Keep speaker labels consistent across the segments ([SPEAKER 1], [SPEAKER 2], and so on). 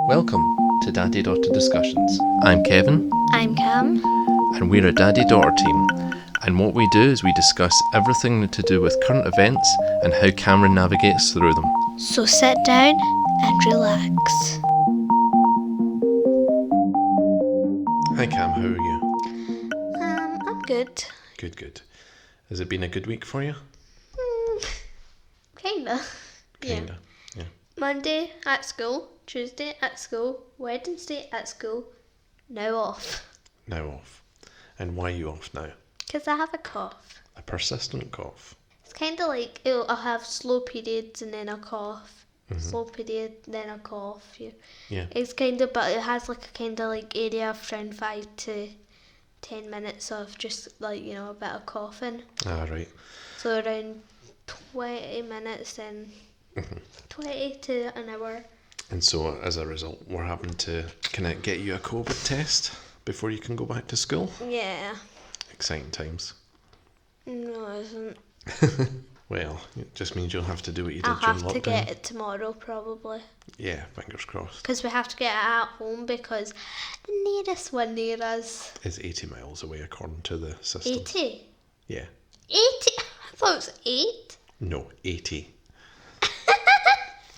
[SPEAKER 1] Welcome to Daddy Daughter Discussions. I'm Kevin,
[SPEAKER 2] I'm Cam.
[SPEAKER 1] and we're a Daddy Daughter team. And what we do is we discuss everything to do with current events and how Cameron navigates through them.
[SPEAKER 2] So sit down and relax.
[SPEAKER 1] Hi Cam, how are you?
[SPEAKER 2] I'm good.
[SPEAKER 1] Good. Has it been a good week for you?
[SPEAKER 2] Kinda.
[SPEAKER 1] Kinda, yeah.
[SPEAKER 2] Monday at school, Tuesday at school, Wednesday at school, now off.
[SPEAKER 1] Now off. And why are you off now?
[SPEAKER 2] Because I have a cough.
[SPEAKER 1] A persistent cough.
[SPEAKER 2] It's kind of like I'll have slow periods and then a cough. Slow period, then a cough.
[SPEAKER 1] Yeah.
[SPEAKER 2] It's kind of, but it has like a kind of like area of around 5 to 10 minutes of just like, a bit of coughing.
[SPEAKER 1] Ah, right.
[SPEAKER 2] So around 20 minutes then 20 to an hour.
[SPEAKER 1] And so as a result, we're having to kind of get you a COVID test before you can go back to school.
[SPEAKER 2] Yeah.
[SPEAKER 1] Exciting times.
[SPEAKER 2] No, it isn't.
[SPEAKER 1] Well, it just means you'll have to do what you did
[SPEAKER 2] I'll
[SPEAKER 1] during
[SPEAKER 2] have to
[SPEAKER 1] lockdown.
[SPEAKER 2] get it tomorrow probably.
[SPEAKER 1] Yeah, fingers crossed.
[SPEAKER 2] Because we have to get it at home because the nearest one near us.
[SPEAKER 1] It's 80 miles away according to the system.
[SPEAKER 2] 80?
[SPEAKER 1] Yeah.
[SPEAKER 2] 80? I thought it was 8.
[SPEAKER 1] No, 80.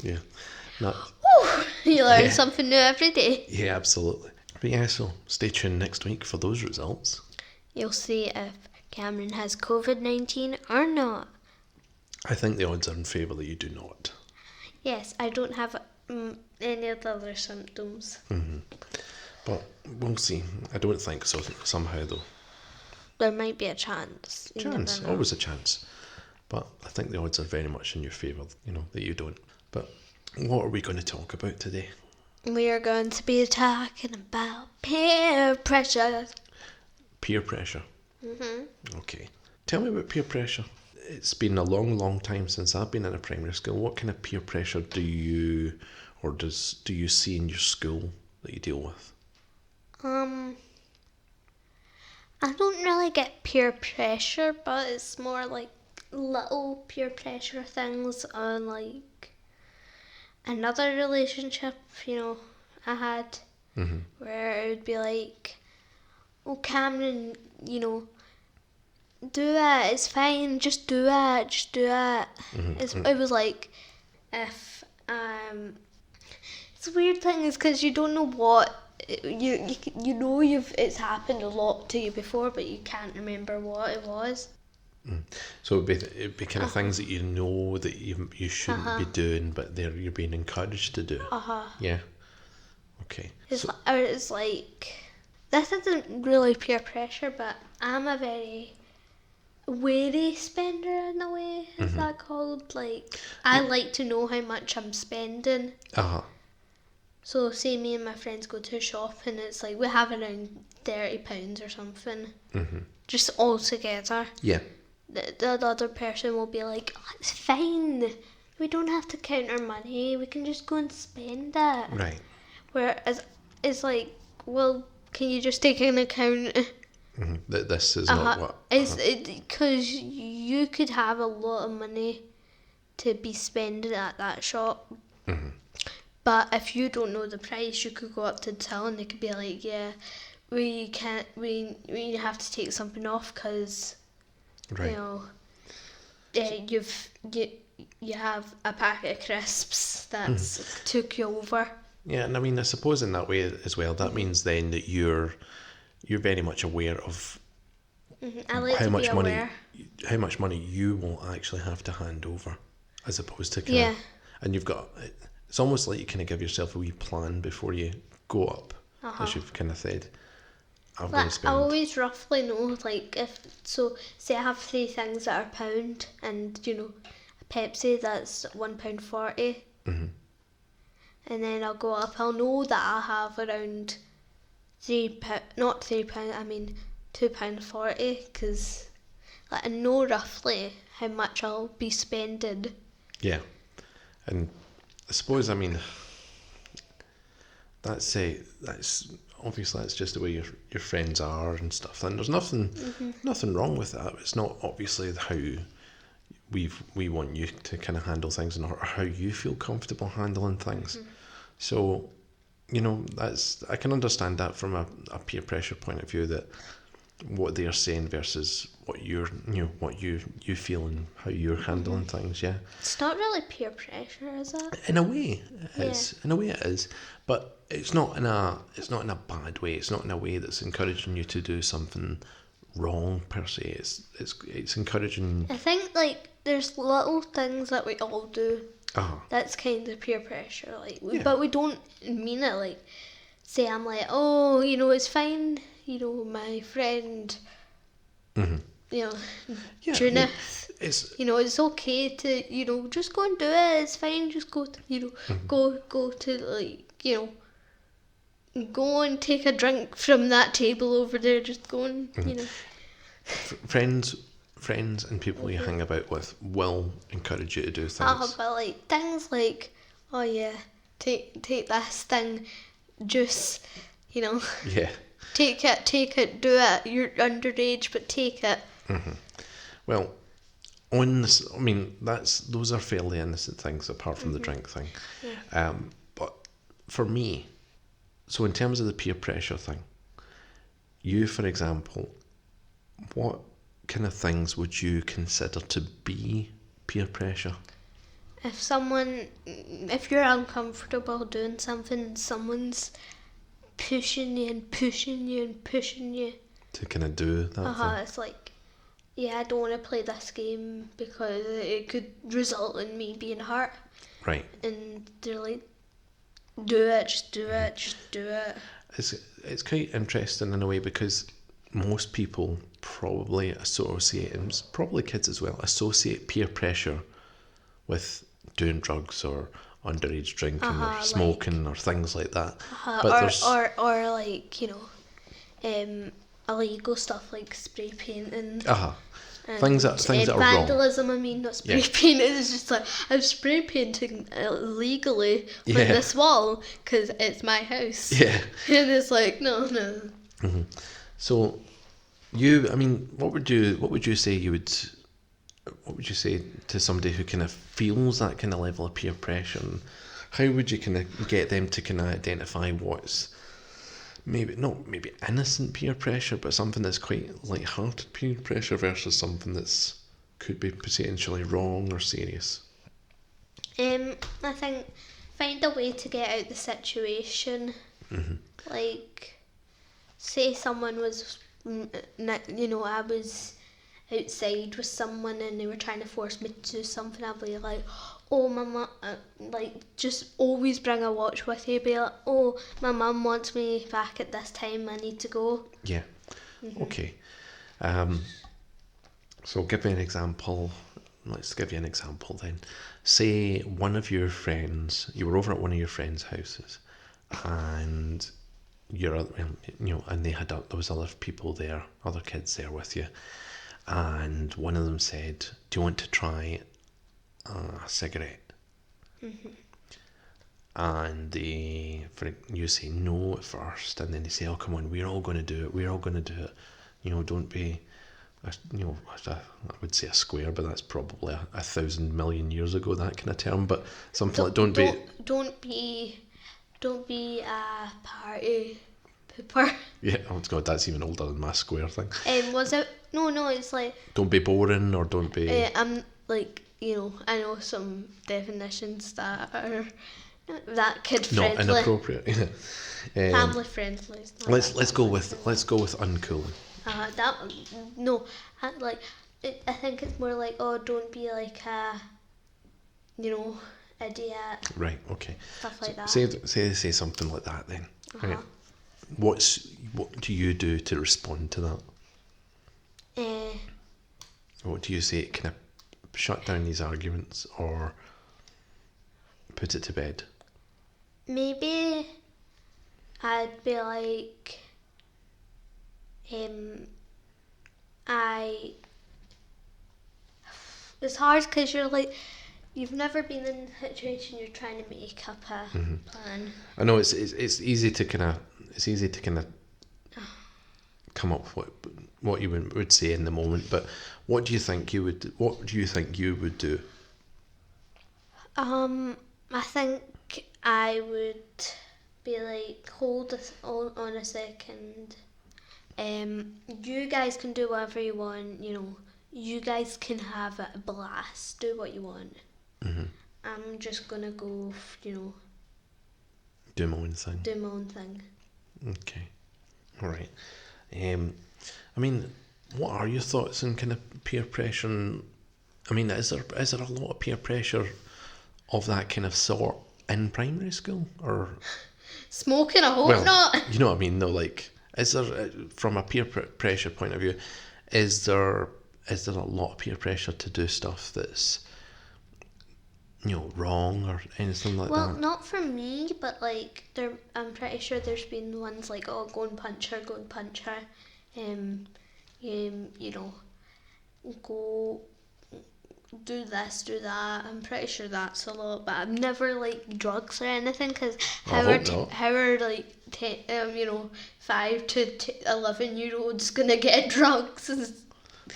[SPEAKER 1] Yeah. Not.
[SPEAKER 2] You learn
[SPEAKER 1] Yeah.
[SPEAKER 2] something new every day.
[SPEAKER 1] Yeah, absolutely. But yeah, so stay tuned next week for those results.
[SPEAKER 2] You'll see if Cameron has COVID-19 or not.
[SPEAKER 1] I think the odds are in favour that you do not.
[SPEAKER 2] Yes, I don't have any of the other symptoms.
[SPEAKER 1] But we'll see. I don't think so, somehow though.
[SPEAKER 2] There might be a chance. You never
[SPEAKER 1] Chance,
[SPEAKER 2] know.
[SPEAKER 1] always a chance. But I think the odds are very much in your favour, that you don't. But what are we going to talk about today?
[SPEAKER 2] We are going to be talking about peer pressure.
[SPEAKER 1] Peer pressure. Okay. Tell me about peer pressure. It's been a long time since I've been in a primary school. What kind of peer pressure do you see in your school that you deal with?
[SPEAKER 2] I don't really get peer pressure, but it's more like little peer pressure things on like another relationship, I had where it would be like, oh Cameron, do it, it's fine, just do it. It was like if it's a weird thing is because you don't know what it's happened a lot to you before, but you can't remember what it was.
[SPEAKER 1] So it'd be kind of things that you know that you shouldn't be doing, but you're being encouraged to do. Yeah. Okay.
[SPEAKER 2] It's like, this isn't really peer pressure, but I'm a very wary spender in a way. Is that called? Like, I like to know how much I'm spending. So say me and my friends go to a shop and it's like we have around £30 or something, just all together.
[SPEAKER 1] Yeah.
[SPEAKER 2] The other person will be like, oh, it's fine, we don't have to count our money, we can just go and spend it.
[SPEAKER 1] Right.
[SPEAKER 2] Whereas it's like, well, can you just take into account
[SPEAKER 1] That this is not what.
[SPEAKER 2] because you could have a lot of money to be spending at that shop. But if you don't know the price, you could go up to the till and they could be like, yeah, we have to take something off because,
[SPEAKER 1] Right.
[SPEAKER 2] you have a packet of crisps that's took you over.
[SPEAKER 1] Yeah, and I mean, I suppose in that way as well, that means then that you're very much aware of
[SPEAKER 2] I like
[SPEAKER 1] how
[SPEAKER 2] to
[SPEAKER 1] much
[SPEAKER 2] be
[SPEAKER 1] money
[SPEAKER 2] aware.
[SPEAKER 1] how much money you will actually have to hand over, as opposed to
[SPEAKER 2] Yeah.
[SPEAKER 1] and you've got, it's almost like you kind of give yourself a wee plan before you go up, as you've kind of said. I'm going to
[SPEAKER 2] But I
[SPEAKER 1] spend.
[SPEAKER 2] always roughly know, like, say I have 3 things that are £1 and, a Pepsi that's £1.40. And then I'll go up, I'll know that I'll have around not £3, I mean £2.40, because like, I know roughly how much I'll be spending.
[SPEAKER 1] Yeah, and I suppose, I mean, that's obviously that's just the way your friends are and stuff, and there's nothing wrong with that. It's not obviously how we want you to kind of handle things and how you feel comfortable handling things. So I can understand that from a peer pressure point of view, that what they're saying versus what what you feel and how you're handling things. Yeah,
[SPEAKER 2] It's not really peer pressure, is it?
[SPEAKER 1] in a way it
[SPEAKER 2] Yeah.
[SPEAKER 1] is. In a way it is, but it's not in a bad way. It's not in a way that's encouraging you to do something wrong per se. It's encouraging.
[SPEAKER 2] I think like there's little things that we all do
[SPEAKER 1] Ah,
[SPEAKER 2] that's kind of peer pressure, like,
[SPEAKER 1] Yeah.
[SPEAKER 2] but we don't mean it. Like, say I'm like, oh, it's fine. My friend,
[SPEAKER 1] mhm.
[SPEAKER 2] you know,
[SPEAKER 1] Yeah,
[SPEAKER 2] Junith.
[SPEAKER 1] it's
[SPEAKER 2] It's okay to, just go and do it. It's fine. Just go to, go to like, go and take a drink from that table over there. Just go and,
[SPEAKER 1] friends and people you hang about with will encourage you to do things.
[SPEAKER 2] But like things like, oh yeah, take this thing, juice,
[SPEAKER 1] Yeah.
[SPEAKER 2] take it, do it. You're underage, but take it.
[SPEAKER 1] Well, on this, I mean, those are fairly innocent things apart from the drink thing. But for me, so in terms of the peer pressure thing, you, for example, what kind of things would you consider to be peer pressure?
[SPEAKER 2] If you're uncomfortable doing something, someone's pushing you and pushing you and pushing you.
[SPEAKER 1] To kind of do that
[SPEAKER 2] It's like, yeah, I don't want to play this game because it could result in me being hurt.
[SPEAKER 1] thing? Right.
[SPEAKER 2] And they're like, do it, just do it, just do it.
[SPEAKER 1] It's quite interesting in a way, because most people probably associate, and probably kids as well, associate peer pressure with doing drugs or underage drinking or smoking or things like that.
[SPEAKER 2] Or like, illegal stuff like spray painting. And
[SPEAKER 1] things that are wrong.
[SPEAKER 2] Vandalism, I mean, not spray painting. It's just like, I'm spray painting illegally on this wall because it's my house.
[SPEAKER 1] Yeah.
[SPEAKER 2] And it's like, no.
[SPEAKER 1] So, what would you say what would you say to somebody who kind of feels that kind of level of peer pressure? And how would you kind of get them to kind of identify what's maybe innocent peer pressure, but something that's quite light-hearted peer pressure versus something that's could be potentially wrong or serious?
[SPEAKER 2] I think find a way to get out the situation. Like, say someone was, I was outside with someone and they were trying to force me to do something. I'd be like, oh, my mum, just always bring a watch with you. Be like, oh, my mum wants me back at this time. I need to go.
[SPEAKER 1] Yeah. Okay. So give me an example. Let's give you an example then. Say one of your friends, you were over at one of your friends' houses, and and there was other people there, other kids there with you, and one of them said, "Do you want to try a cigarette?" And you say no at first, and then they say, "Oh, come on, we're all going to do it. We're all going to do it. Don't be." I would say a square, but that's probably 1,000 million years ago, that kind of term. But something like don't
[SPEAKER 2] be a party pooper.
[SPEAKER 1] Yeah, oh God, that's even older than my square thing.
[SPEAKER 2] Was it no? It's like,
[SPEAKER 1] don't be boring, or don't be.
[SPEAKER 2] I'm like, I know some definitions that are not that kid friendly.
[SPEAKER 1] Not inappropriate.
[SPEAKER 2] Family friendly.
[SPEAKER 1] Let's go with uncool.
[SPEAKER 2] I think it's more like, oh, don't be like a, idiot.
[SPEAKER 1] Right. Okay.
[SPEAKER 2] Stuff like that.
[SPEAKER 1] Say something like that then. Right. What do you do to respond to that? What do you say? Kind of shut down these arguments or put it to bed?
[SPEAKER 2] Maybe I'd be like, it's hard because you're like, you've never been in a situation, you're trying to make up a plan.
[SPEAKER 1] I know it's easy to kind of come up with what you would say in the moment, but what do you think you would do?
[SPEAKER 2] I think I would be like, hold on a second. You guys can do whatever you want. You guys can have a blast. Do what you want. I'm just gonna go.
[SPEAKER 1] Do my own thing.
[SPEAKER 2] Do my own thing.
[SPEAKER 1] Okay. All right. I mean, what are your thoughts on kind of peer pressure? I mean, is there a lot of peer pressure of that kind of sort in primary school, or
[SPEAKER 2] smoking? I hope not.
[SPEAKER 1] You know what I mean? No, like, is there, from a peer pressure point of view, is there a lot of peer pressure to do stuff that's wrong or anything like that?
[SPEAKER 2] Well, not for me, but like I'm pretty sure there's been ones like, oh, go and punch her, go do this, do that. I'm pretty sure that's a lot, but I've never like drugs or anything, because how are like 5 to 11-year-olds gonna get drugs?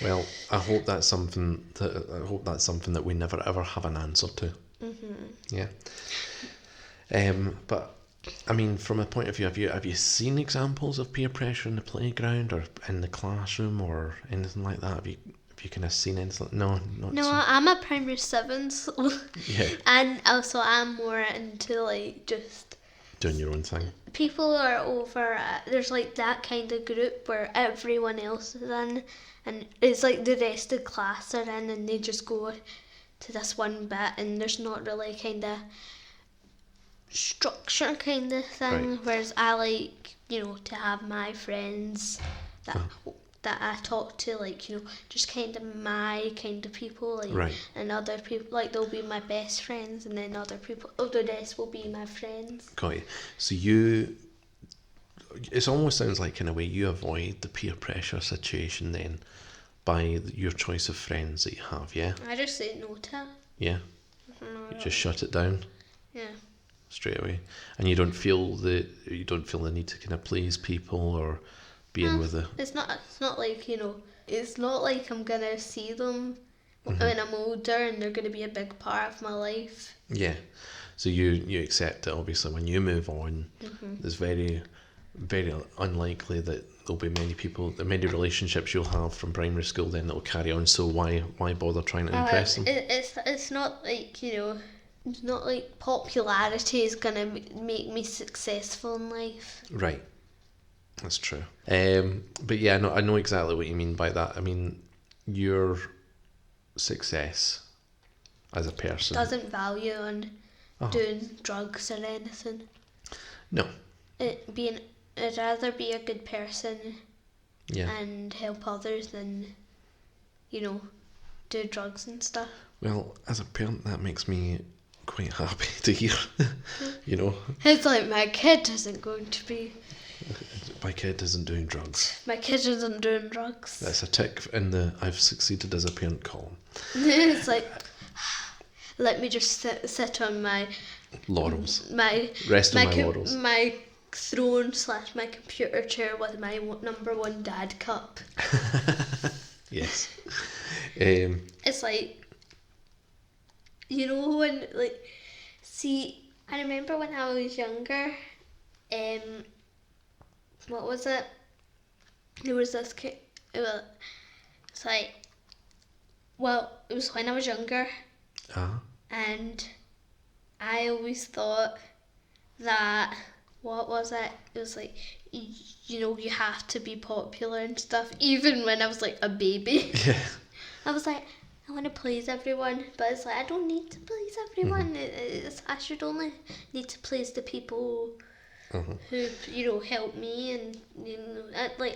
[SPEAKER 1] Well, I hope that's something that we never ever have an answer to. Yeah. But I mean, from a point of view, have you seen examples of peer pressure in the playground or in the classroom or anything like that? Have you kind of seen anything? No, not.
[SPEAKER 2] No, I'm a primary 7, so
[SPEAKER 1] yeah.
[SPEAKER 2] And also I'm more into like just
[SPEAKER 1] doing your own thing.
[SPEAKER 2] People are over. There's like that kind of group where everyone else is in, and it's like the rest of the class are in, and they just go to this one bit, and there's not really kind of structure kind of thing.
[SPEAKER 1] Right.
[SPEAKER 2] Whereas I like to have my friends that I talk to, like just kind of my kind of people, like
[SPEAKER 1] right.
[SPEAKER 2] And other people, like, they'll be my best friends, and then other people, the rest will be my friends.
[SPEAKER 1] Got you. So it almost sounds like in a way you avoid the peer pressure situation then by your choice of friends that you have, yeah?
[SPEAKER 2] I just say no to it.
[SPEAKER 1] Yeah? You just shut it down?
[SPEAKER 2] Yeah.
[SPEAKER 1] Straight away. And you don't feel the need to kind of please people or be in with the...
[SPEAKER 2] It's not like, it's not like I'm gonna see them when I'm older and they're gonna be a big part of my life.
[SPEAKER 1] Yeah. So you accept that obviously when you move on, there's very, very unlikely that there'll be many relationships you'll have from primary school then that will carry on. So why bother trying to impress them?
[SPEAKER 2] It's not like, it's not like popularity is gonna make me successful in life.
[SPEAKER 1] Right. That's true. But yeah, I know exactly what you mean by that. I mean, your success as a person
[SPEAKER 2] doesn't value on doing drugs or anything.
[SPEAKER 1] No.
[SPEAKER 2] I'd rather be a good person, and help others than, do drugs and stuff.
[SPEAKER 1] Well, as a parent, that makes me quite happy to hear.
[SPEAKER 2] It's like my kid isn't going to be.
[SPEAKER 1] My kid isn't doing drugs.
[SPEAKER 2] My kid isn't doing drugs.
[SPEAKER 1] That's a tick in the I've succeeded as a parent column.
[SPEAKER 2] It's like, let me just sit on my
[SPEAKER 1] laurels.
[SPEAKER 2] My
[SPEAKER 1] laurels.
[SPEAKER 2] My throne / my computer chair with my number 1 dad cup.
[SPEAKER 1] Yes.
[SPEAKER 2] It's like, when I remember when I was younger, what was it? There was this kid. It's like, it was when I was younger, and I always thought that, what was it? It was like, you have to be popular and stuff, even when I was like a baby.
[SPEAKER 1] Yeah.
[SPEAKER 2] I was like, I want to please everyone, but it's like, I don't need to please everyone. I should only need to please the people who help me, and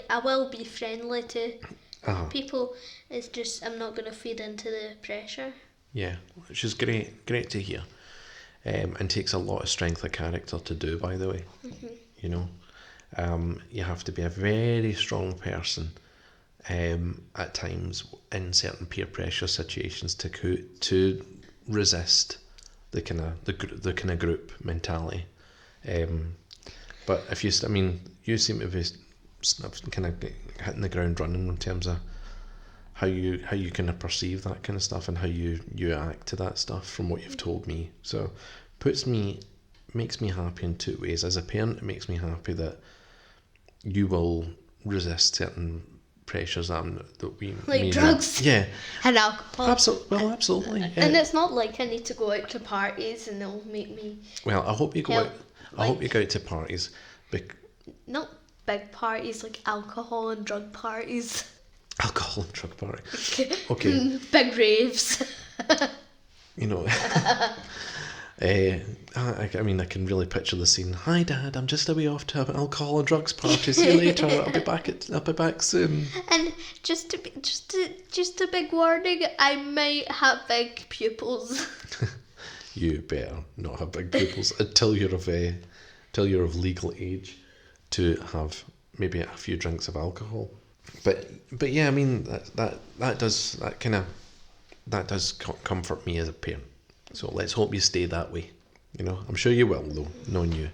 [SPEAKER 2] I will be friendly to people. It's just I'm not going to feed into the pressure.
[SPEAKER 1] Yeah, which is great to hear, and takes a lot of strength of character to do, by the way. You have to be a very strong person at times in certain peer pressure situations to resist the kind of group mentality. But if you seem to be kind of hitting the ground running in terms of how you kind of perceive that kind of stuff and how you act to that stuff from what you've told me. So puts me makes me happy in two ways. As a parent, it makes me happy that you will resist certain pressures that we
[SPEAKER 2] Like
[SPEAKER 1] may
[SPEAKER 2] drugs.
[SPEAKER 1] not. Yeah,
[SPEAKER 2] And alcohol.
[SPEAKER 1] absolutely. Yeah.
[SPEAKER 2] And it's not like I need to go out to parties and they'll make me.
[SPEAKER 1] Well, I hope you go
[SPEAKER 2] Help,
[SPEAKER 1] out. I hope you go out to parties.
[SPEAKER 2] Not big parties like alcohol and drug parties.
[SPEAKER 1] Alcohol and drug party. Okay.
[SPEAKER 2] Big raves.
[SPEAKER 1] You know. I mean, I can really picture the scene. Hi, Dad. I'm just away off to an alcohol and drugs party. See you later. I'll be back soon.
[SPEAKER 2] And just a big warning. I might have big pupils.
[SPEAKER 1] You better not have big pupils until you're of legal age to have maybe a few drinks of alcohol. But yeah, I mean that does comfort me as a parent. So let's hope you stay that way. You know, I'm sure you will, though, knowing you.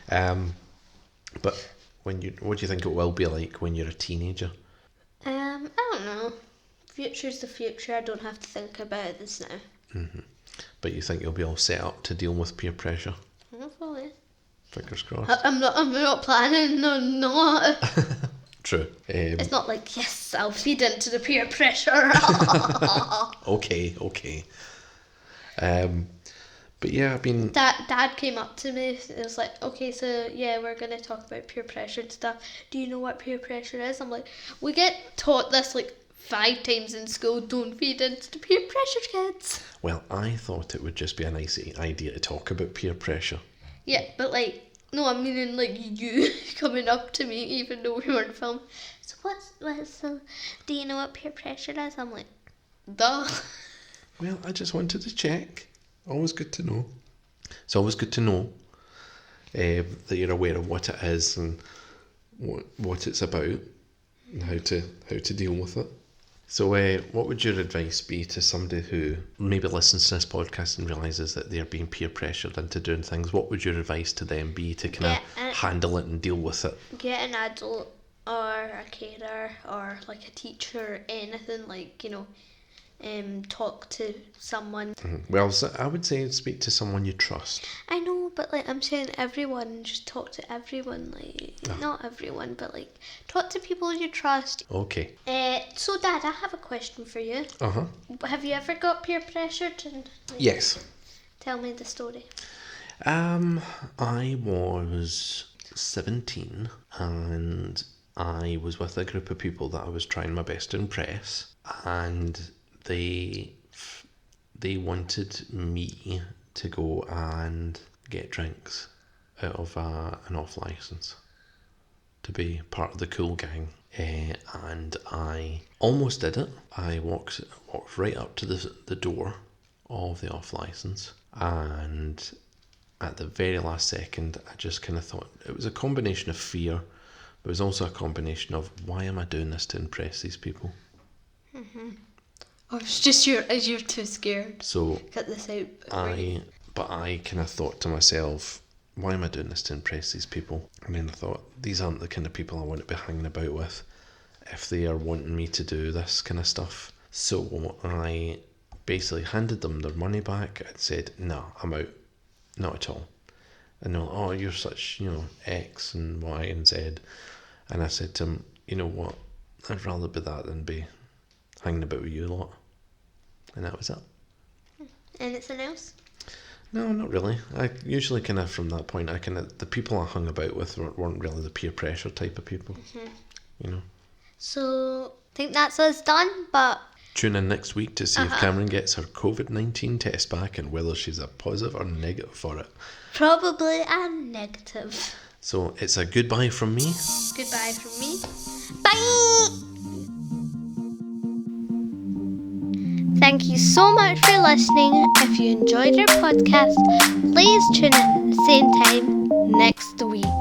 [SPEAKER 1] But what do you think it will be like when you're a teenager?
[SPEAKER 2] I don't know. Future's the future. I don't have to think about this now.
[SPEAKER 1] Mm-hmm. But you think you'll be all set up to deal with peer pressure?
[SPEAKER 2] Hopefully.
[SPEAKER 1] Fingers crossed.
[SPEAKER 2] I'm not planning on not.
[SPEAKER 1] True.
[SPEAKER 2] It's not like, yes, I'll feed into the peer pressure.
[SPEAKER 1] Okay. But yeah, I mean...
[SPEAKER 2] Dad came up to me. It was like, okay, so yeah, we're going to talk about peer pressure and stuff. Do you know what peer pressure is? I'm like, we get taught this like 5 times in school. Don't feed into the peer pressure, kids.
[SPEAKER 1] Well, I thought it would just be a nice idea to talk about peer pressure.
[SPEAKER 2] Yeah, but like, no, I mean like you coming up to me even though we weren't filming. So do you know what peer pressure is? I'm like, duh.
[SPEAKER 1] Well, I just wanted to check. Always good to know. It's always good to know that you're aware of what it is and what it's about and how to deal with it. So what would your advice be to somebody who maybe listens to this podcast and realises that they're being peer pressured into doing things? What would your advice to them be to kind of handle it and deal with it?
[SPEAKER 2] Get an adult or a carer or like a teacher or anything, like, you know, talk to someone.
[SPEAKER 1] Mm-hmm. Well, so I would say speak to someone you trust.
[SPEAKER 2] I know, but like I'm saying everyone, just talk to everyone, like not everyone, but like talk to people you trust.
[SPEAKER 1] Okay.
[SPEAKER 2] So Dad, I have a question for you.
[SPEAKER 1] Uh-huh.
[SPEAKER 2] Have you ever got peer pressured? And, like,
[SPEAKER 1] Yes.
[SPEAKER 2] Tell me the story.
[SPEAKER 1] I was 17 and I was with a group of people that I was trying my best to impress, and they wanted me to go and get drinks out of an off licence to be part of the cool gang, and I almost did it. I walked right up to the door of the off licence, and at the very last second I just kind of thought it was a combination of fear, but it was also a combination of, why am I doing this to impress these people?
[SPEAKER 2] Mm-hmm. Or it's just you're too scared.
[SPEAKER 1] So
[SPEAKER 2] Cut this out.
[SPEAKER 1] I kind of thought to myself, why am I doing this to impress these people? And then I thought, these aren't the kind of people I want to be hanging about with if they are wanting me to do this kind of stuff. So I basically handed them their money back and said, no, I'm out. Not at all. And they're like, oh, you're such, X and Y and Z. And I said to them, you know what? I'd rather be that than be hanging about with you lot. And that was it.
[SPEAKER 2] Anything else?
[SPEAKER 1] No, not really. I usually kind of, from that point, the people I hung about with weren't really the peer pressure type of people. Mm-hmm.
[SPEAKER 2] So, I think that's us done, but...
[SPEAKER 1] Tune in next week to see if Cameron gets her COVID-19 test back and whether she's a positive or negative for it.
[SPEAKER 2] Probably a negative.
[SPEAKER 1] So, it's a goodbye from me.
[SPEAKER 2] Goodbye from me. Bye! Thank you so much for listening. If you enjoyed our podcast, please tune in at the same time next week.